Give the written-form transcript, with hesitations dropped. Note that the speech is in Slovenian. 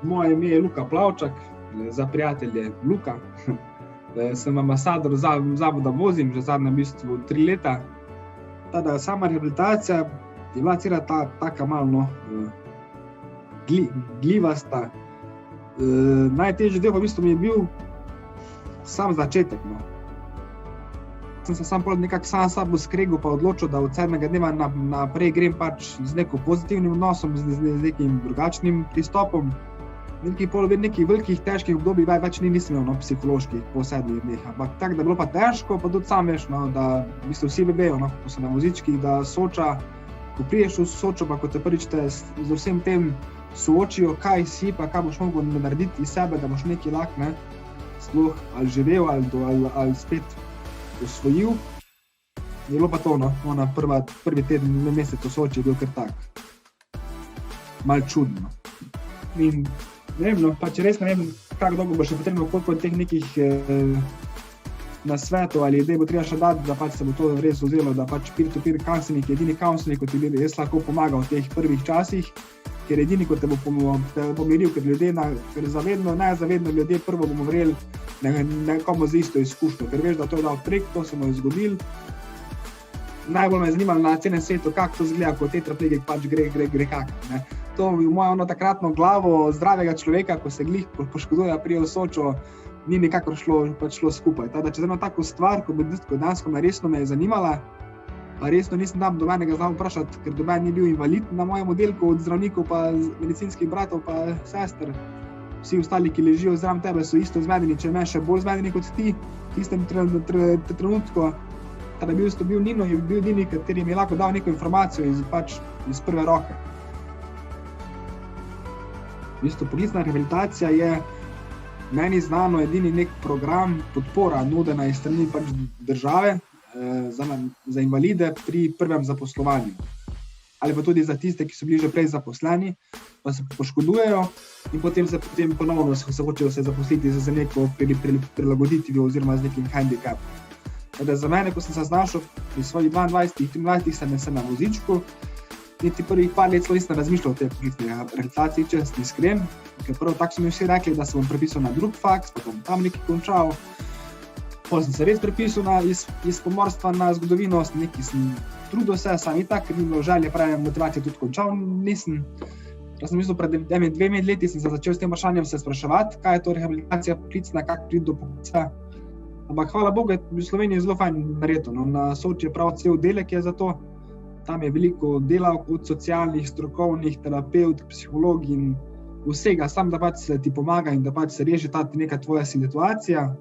Moje ime je Luka Plavčak, za prijatelje Luka. Sem ambasador zavoda Vozim, že zadnja v bistvu 3 leta. Tada sama rehabilitacija je bila cela taka malo gljivasta. Najtežji del pa v bistvu mi je bil sam začetek. Sem se sam nekako sam sabo skregal pa odločil, da od 7. dneva naprej grem pač z neko pozitivnim odnosom, z nekim drugačnim pristopom. Nekih velikih, težkih obdobij več nisem imel, psiholoških po 7 dneh. Ampak tako, da je bilo pa težko, pa tudi sam veš, da v bistvu vsi vejo, ko so na vozičkih, da Soča, ko priješ v Sočo, pa ko te prvič te z vsem tem soočijo, kaj si, pa kaj boš mogel narediti iz sebe, da boš nekaj lahko, sploh ali živel, ali spet osvojil. Je bilo pa to, prvi teden, mesec v Soči je bil kar tak. Malo čudno. In ne vem, pač res ne vem, kako dolgo bo še potrebno, koliko teh nekih nasvetov ali idej bo treba še dati, da pač se bo to res vzelo, da pač peer-to-peer counseling je edini counseling, ko ti res lahko pomaga v teh prvih časih, ker edini, ko te bo pomiril, ker zavedno, nezavedno ljudje prvo bomo verjeli nekomu z isto izkušnjo, ker veš, da to je dal prek, to se mu je zgodil. Najbolj me je zanimalo na celem svetu, kako to izgleda, ko tetraplegik pač gre kako. To v mojo takratno glavo zdravega človeka, ko se glih poškoduje, prije v Sočo, ni nikakor šlo skupaj. Tada, če tako stvar, ko dejansko resno me je zanimala, pa resno nisem tam do menega znal vprašati, ker do meni ni bil invalid na mojem oddelku od zdravnikov, pa medicinskih bratov, pa sester. Vsi ostali, ki ležijo zraven tebe, so isto zmedeni, če me še bolj zmedeni kot ti, v tistem trenutku. Tada bil Nino, je bil edini, kateri mi je lahko dal neko informacijo iz prve roke. V bistvu poklicna rehabilitacija je meni znano edini nek program, podpora nudena iz strani pač države za invalide pri prvem zaposlovanju. Ali pa tudi za tiste, ki so bili že prej zaposleni, pa se poškodujejo in potem ponovno se hočejo zaposliti za neko prilagoditvijo oziroma z nekim handicapom. Za mene, ko sem se znašel pri svojih 22-23 sem na vozičku, niti prvih par let nisem razmišljal o tej poklicni rehabilitaciji, če sem iskren, ker prvo tako so mi vsi rekli, da se bom prepisal na drug faks, pa bom tam nekaj končal. Potem sem se res prepisal iz pomorstva na zgodovino, nekaj sem trudil se, sam itak, ker ni bilo želje, pravi motivacije tudi končal nisem. Sem mislil, pred 2 leti sem se začel s tem vprašanjem se spraševati, kaj je to rehabilitacija poklicna, kako priti do poklica. Ampak hvala Bogu, je v Sloveniji zelo fajn narejeno. Na Soči je prav cel oddelek je za to. Tam je veliko delavk od socialnih, strokovnih, terapevt, psiholog in vsega, samo da pač se ti pomaga in da pač se reši ta neka tvoja situacija.